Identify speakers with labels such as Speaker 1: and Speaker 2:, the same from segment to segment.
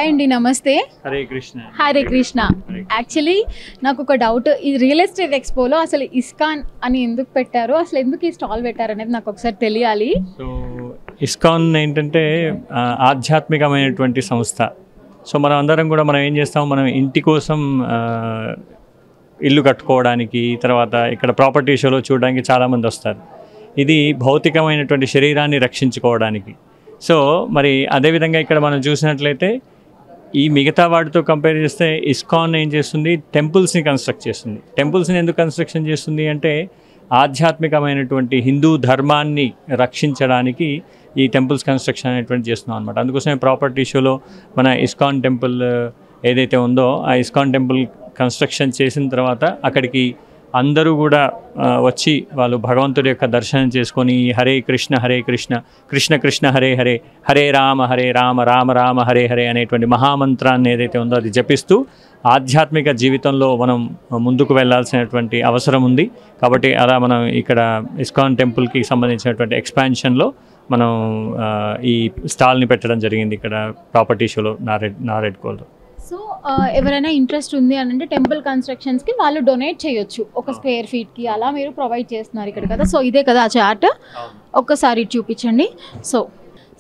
Speaker 1: Hi అండి, నమస్తే.
Speaker 2: Hare Krishna.
Speaker 1: Hare Krishna. Actually నాకు ఒక డౌట్, ఈ రియల్ ఎస్టేట్ ఎక్స్పోలో అసలు ఇస్కాన్ అని ఎందుకు పెట్టారు, అసలు ఎందుకు ఈ స్టాల్ పెట్టారు అనేది నాకు ఒకసారి తెలియాలి.
Speaker 2: సో ఇస్కాన్ ఏంటంటే ఆధ్యాత్మికమైనటువంటి సంస్థ. సో మనం అందరం కూడా మనం ఏం చేస్తాం, మనం ఇంటి కోసం ఇల్లు కట్టుకోవడానికి, తర్వాత ఇక్కడ ప్రాపర్టీ షోలో చూడడానికి చాలామంది వస్తారు. ఇది భౌతికమైనటువంటి శరీరాన్ని రక్షించుకోవడానికి. సో మరి అదేవిధంగా ఇక్కడ మనం చూసినట్లయితే ఈ మిగతా వాటితో కంపేర్ చేస్తే ఇస్కాన్ ఏం చేస్తుంది, టెంపుల్స్ని కన్స్ట్రక్ట్ చేస్తుంది. టెంపుల్స్ని ఎందుకు కన్స్ట్రక్షన్ చేస్తుంది అంటే ఆధ్యాత్మికమైనటువంటి హిందూ ధర్మాన్ని రక్షించడానికి ఈ టెంపుల్స్ కన్స్ట్రక్షన్ అనేటువంటి చేస్తున్నాం అనమాట. అందుకోసమే ప్రాపర్టీ షోలో మన ఇస్కాన్ టెంపుల్ ఏదైతే ఉందో ఆ ఇస్కాన్ టెంపుల్ కన్స్ట్రక్షన్ చేసిన తర్వాత అక్కడికి అందరూ కూడా వచ్చి వాళ్ళు భగవంతుడి యొక్క దర్శనం చేసుకొని హరే కృష్ణ కృష్ణ కృష్ణ హరే హరే, హరే రామ రామ రామ హరే హరే అనేటువంటి మహామంత్రాన్ని ఏదైతే ఉందో అది జపిస్తూ ఆధ్యాత్మిక జీవితంలో మనం ముందుకు వెళ్ళాల్సినటువంటి అవసరం ఉంది. కాబట్టి అలా మనం ఇక్కడ ఇస్కాన్ టెంపుల్కి సంబంధించినటువంటి ఎక్స్పాన్షన్లో మనం ఈ స్టాల్ని పెట్టడం జరిగింది ఇక్కడ ప్రాపర్టీ షోలో నారెడ్కోలో.
Speaker 1: సో ఎవరైనా ఇంట్రెస్ట్ ఉంది అని అంటే టెంపుల్ కన్స్ట్రక్షన్స్కి వాళ్ళు డొనేట్ చేయొచ్చు, ఒక స్క్వేర్ ఫీట్కి అలా మీరు ప్రొవైడ్ చేస్తున్నారు ఇక్కడ కదా. సో ఇదే కదా ఆ చార్ట్, ఒక్కసారి చూపించండి.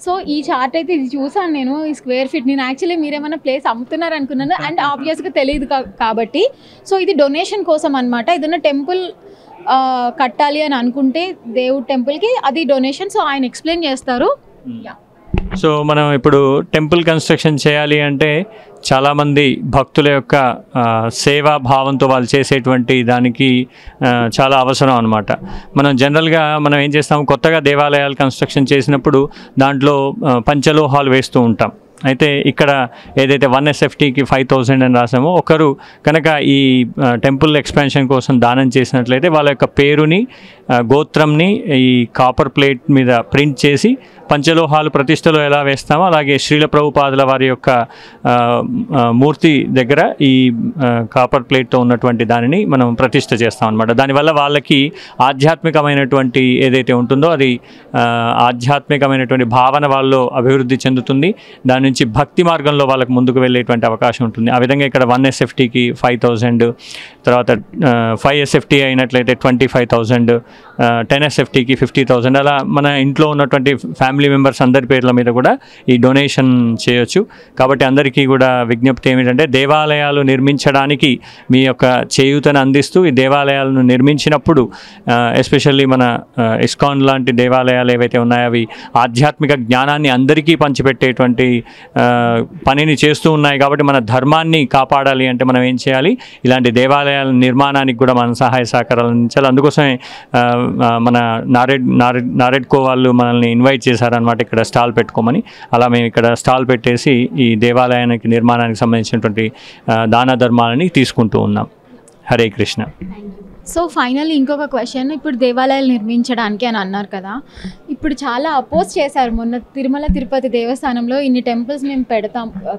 Speaker 1: సో ఈ చార్ట్ అయితే ఇది చూసాను నేను, ఈ స్క్వేర్ ఫీట్. నేను యాక్చువల్లీ మీరేమైనా ప్లేస్ అమ్ముతున్నారు అనుకున్నాను, అండ్ ఆబ్వియస్గా తెలియదు కాబట్టి. సో ఇది డొనేషన్ కోసం అనమాట. ఏదైనా టెంపుల్ కట్టాలి అని అనుకుంటే దేవుడి టెంపుల్కి, అది డొనేషన్. సో ఆయన ఎక్స్ప్లెయిన్ చేస్తారు.
Speaker 2: సో మనం ఇప్పుడు టెంపుల్ కన్స్ట్రక్షన్ చేయాలి అంటే చాలామంది భక్తుల యొక్క సేవా భావంతో వాళ్ళు చేసేటువంటి దానికి చాలా అవసరం అనమాట. మనం జనరల్గా మనం ఏం చేస్తాం, కొత్తగా దేవాలయాలు కన్స్ట్రక్షన్ చేసినప్పుడు దాంట్లో పంచలోహాలు వేస్తూ ఉంటాం. అయితే ఇక్కడ ఏదైతే 1 SFTకి 5,000 అని రాసామో, ఒకరు కనుక ఈ టెంపుల్ ఎక్స్పాన్షన్ కోసం దానం చేసినట్లయితే వాళ్ళ యొక్క పేరుని, గోత్రంని ఈ కాపర్ ప్లేట్ మీద ప్రింట్ చేసి పంచలోహాలు ప్రతిష్టలో ఎలా వేస్తామో అలాగే శ్రీల ప్రభుపాదుల వారి యొక్క మూర్తి దగ్గర ఈ కాపర్ ప్లేట్తో ఉన్నటువంటి దానిని మనం ప్రతిష్ఠ చేస్తాం అనమాట. దానివల్ల వాళ్ళకి ఆధ్యాత్మికమైనటువంటి ఏదైతే ఉంటుందో అది ఆధ్యాత్మికమైనటువంటి భావన వాళ్ళలో అభివృద్ధి చెందుతుంది. దాని నుంచి భక్తి మార్గంలో వాళ్ళకి ముందుకు వెళ్ళేటువంటి అవకాశం ఉంటుంది. ఆ విధంగా ఇక్కడ 1 SFTకి 5,000, తర్వాత 5 SFT అయినట్లయితే 25,000, 10 SFTకి 50,000, అలా మన ఇంట్లో ఉన్నటువంటి ఫ్యామిలీ మెంబర్స్ అందరి పేర్ల మీద కూడా ఈ డొనేషన్ చేయొచ్చు. కాబట్టి అందరికీ కూడా విజ్ఞప్తి ఏమిటంటే దేవాలయాలు నిర్మించడానికి మీ యొక్క చేయూతను అందిస్తూ ఈ దేవాలయాలను నిర్మించినప్పుడు ఎస్పెషల్లీ మన ఇస్కాన్ లాంటి దేవాలయాలు ఏవైతే ఉన్నాయో అవి ఆధ్యాత్మిక జ్ఞానాన్ని అందరికీ పంచిపెట్టేటువంటి పనిని చేస్తూ ఉన్నాయి. కాబట్టి మన ధర్మాన్ని కాపాడాలి అంటే మనం ఏం చేయాలి, ఇలాంటి దేవాలయాల నిర్మాణానికి కూడా మనం సహాయ సహకారాలు అందించాలి. అందుకోసమే మన నారెడ్కో వాళ్ళు మనల్ని ఇన్వైట్ చేశారనమాట ఇక్కడ స్టాల్ పెట్టుకోమని. అలా మేము ఇక్కడ స్టాల్ పెట్టేసి ఈ దేవాలయానికి నిర్మాణానికి సంబంధించినటువంటి దాన ధర్మాలని తీసుకుంటూ ఉన్నాం. హరే కృష్ణ.
Speaker 1: సో ఫైనల్లీ ఇంకొక క్వశ్చన్, ఇప్పుడు దేవాలయాలు నిర్మించడానికి అని అన్నారు కదా, ఇప్పుడు చాలా అపోజ్ చేశారు. మొన్న తిరుమల తిరుపతి దేవస్థానంలో ఇన్ని టెంపుల్స్ మేము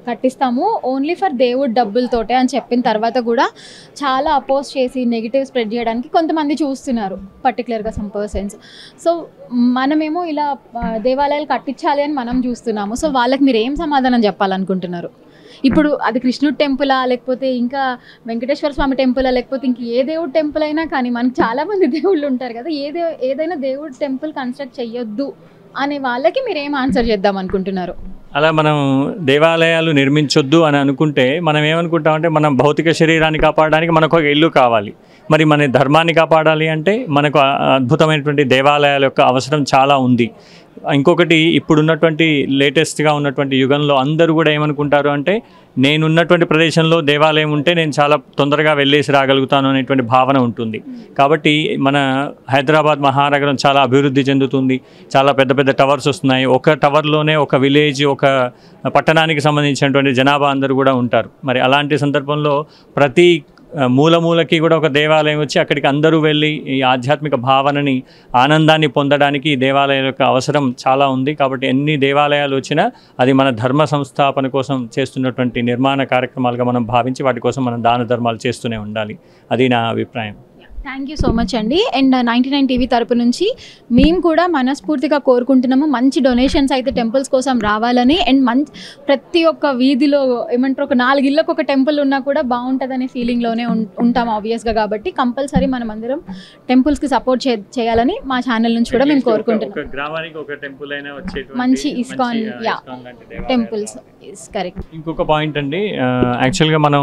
Speaker 1: కట్టిస్తాము ఓన్లీ ఫర్ దేవుడు డబ్బులతోటే అని చెప్పిన తర్వాత కూడా చాలా అపోజ్ చేసి నెగిటివ్ స్ప్రెడ్ చేయడానికి కొంతమంది చూస్తున్నారు, పర్టికులర్గా సమ్ పర్సన్స్. సో మనమేమో ఇలా దేవాలయాలు కట్టించాలి అని మనం చూస్తున్నాము. సో వాళ్ళకి మీరు ఏం సమాధానం చెప్పాలనుకుంటున్నారు? ఇప్పుడు అది కృష్ణుడి టెంపులా, లేకపోతే ఇంకా వెంకటేశ్వర స్వామి టెంపులా, లేకపోతే ఇంక ఏ దేవుడి టెంపుల్ అయినా కానీ మనకు చాలామంది దేవుళ్ళు ఉంటారు కదా, ఏదైనా దేవుడి టెంపుల్ కన్స్ట్రక్ట్ చెయ్యొద్దు అనే వాళ్ళకి మీరు ఏం ఆన్సర్ చేద్దాం అనుకుంటున్నారు?
Speaker 2: అలా మనం దేవాలయాలు నిర్మించొద్దు అని అనుకుంటే మనం ఏమనుకుంటామంటే మనం భౌతిక శరీరాన్ని కాపాడడానికి మనకు ఒక ఇల్లు కావాలి. మరి మన ధర్మాన్ని కాపాడాలి అంటే మనకు అద్భుతమైనటువంటి దేవాలయాల యొక్క అవసరం చాలా ఉంది. ఇంకొకటి, ఇప్పుడున్నటువంటి లేటెస్ట్గా ఉన్నటువంటి యుగంలో అందరూ కూడా ఏమనుకుంటారు అంటే నేనున్నటువంటి ప్రదేశంలో దేవాలయం ఉంటే నేను చాలా తొందరగా వెళ్ళేసి రాగలుగుతాను అనేటువంటి భావన ఉంటుంది. కాబట్టి మన హైదరాబాద్ మహానగరం చాలా అభివృద్ధి చెందుతుంది. చాలా పెద్ద పెద్ద టవర్స్ వస్తున్నాయి. ఒక టవర్లోనే ఒక విలేజ్, ఒక పట్టణానికి సంబంధించినటువంటి జనాభా అందరూ కూడా ఉంటారు. మరి అలాంటి సందర్భంలో ప్రతి మూలకి కూడా ఒక దేవాలయం వచ్చి అక్కడికి అందరూ వెళ్ళి ఈ ఆధ్యాత్మిక భావనని, ఆనందాన్ని పొందడానికి ఈ దేవాలయాల యొక్క అవసరం చాలా ఉంది. కాబట్టి ఎన్ని దేవాలయాలు వచ్చినా అది మన ధర్మ సంస్థాపన కోసం చేస్తున్నటువంటి నిర్మాణ కార్యక్రమాలుగా మనం భావించి వాటి కోసం మనం దాన ధర్మాలు చేస్తూనే ఉండాలి. అది నా అభిప్రాయం.
Speaker 1: థ్యాంక్ యూ సో మచ్ అండి. అండ్ 99 టీవీ తరపు నుంచి మేము కూడా మనస్ఫూర్తిగా కోరుకుంటున్నాము మంచి డొనేషన్స్ అయితే టెంపుల్స్ కోసం రావాలని. అండ్ ప్రతి ఒక్క వీధిలో ఏమంటారు ఒక 4 ఇళ్ళకు ఒక టెంపుల్ ఉన్నా కూడా బాగుంటుందనే ఫీలింగ్లోనే ఉంటాం ఆబ్వియస్గా. కాబట్టి కంపల్సరీ మనం అందరం టెంపుల్స్కి సపోర్ట్ చేయాలని మా ఛానల్ నుంచి కూడా మేము కోరుకుంటున్నాం. మంచి ఇస్కాన్ టెంపుల్స్ కరెక్ట్.
Speaker 2: ఇంకొక పాయింట్ అండి, యాక్చువల్గా మనం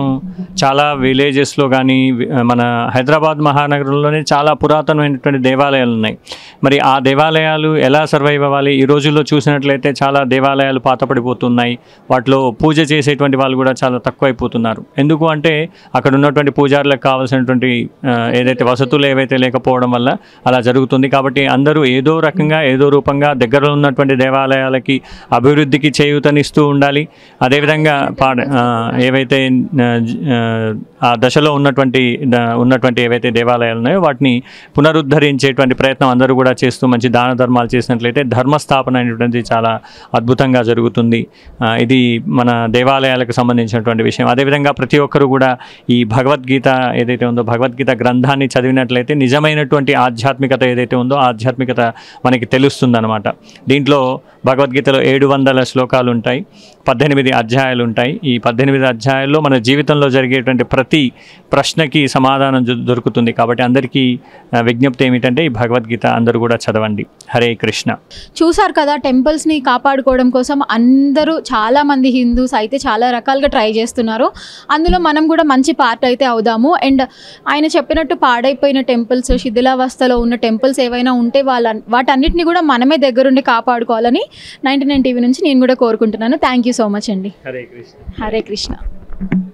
Speaker 2: చాలా విలేజెస్లో కానీ మన హైదరాబాద్ మహానగరంలోనే చాలా పురాతనమైనటువంటి దేవాలయాలు ఉన్నాయి. మరి ఆ దేవాలయాలు ఎలా సర్వైవ్ అవ్వాలి? ఈ రోజుల్లో చూసినట్లయితే చాలా దేవాలయాలు పాతపడిపోతున్నాయి. వాటిలో పూజ చేసేటువంటి వాళ్ళు కూడా చాలా తక్కువైపోతున్నారు. ఎందుకు అంటే అక్కడ ఉన్నటువంటి పూజారులకు కావాల్సినటువంటి ఏదైతే వసతులు ఏవైతే లేకపోవడం వల్ల అలా జరుగుతుంది. కాబట్టి అందరూ ఏదో రకంగా ఏదో రూపంగా దగ్గరలో ఉన్నటువంటి దేవాలయాలకి అభివృద్ధికి చేయూతనిస్తూ ఉండాలి. అదేవిధంగా ఏవైతే ఆ దశలో ఉన్నటువంటి ఏవైతే దేవాలయాలు ఉన్నాయో వాటిని పునరుద్ధరించేటువంటి ప్రయత్నం అందరూ కూడా చేస్తూ మంచి దాన ధర్మాలు చేసినట్లయితే ధర్మస్థాపన అనేటువంటిది చాలా అద్భుతంగా జరుగుతుంది. ఇది మన దేవాలయాలకు సంబంధించినటువంటి విషయం. అదేవిధంగా ప్రతి ఒక్కరు కూడా ఈ భగవద్గీత ఏదైతే ఉందో భగవద్గీత గ్రంథాన్ని చదివినట్లయితే నిజమైనటువంటి ఆధ్యాత్మికత ఏదైతే ఉందో ఆధ్యాత్మికత మనకి తెలుస్తుందన్నమాట. దీంట్లో భగవద్గీతలో 700 శ్లోకాలు ఉంటాయి, 18 అధ్యాయాలు ఉంటాయి. ఈ 18 అధ్యాయాల్లో మన జీవితంలో జరిగేటువంటి ప్రతి ప్రశ్నకి సమాధానం దొరుకుతుంది. కాబట్టి అందరికీ విజ్ఞప్తి ఏమిటంటే ఈ భగవద్గీత అందరూ కూడా చదవండి. హరే కృష్ణ.
Speaker 1: చూసారు కదా, టెంపుల్స్ని కాపాడుకోవడం కోసం అందరూ చాలామంది హిందూస్ అయితే చాలా రకాలుగా ట్రై చేస్తున్నారు. అందులో మనం కూడా మంచి పార్ట్ అయితే అవుదాము. అండ్ ఆయన చెప్పినట్టు పాడైపోయిన టెంపుల్స్, శిథిలావస్థలో ఉన్న టెంపుల్స్ ఏవైనా ఉంటే వాటన్నిటిని కూడా మనమే దగ్గరుండి కాపాడుకోవాలని 99 టీవీ నుంచి నేను కూడా కోరుకుంటున్నాను. థ్యాంక్ యూ సో మచ్ అండి.
Speaker 2: హరే కృష్ణ.
Speaker 1: హరే కృష్ణ.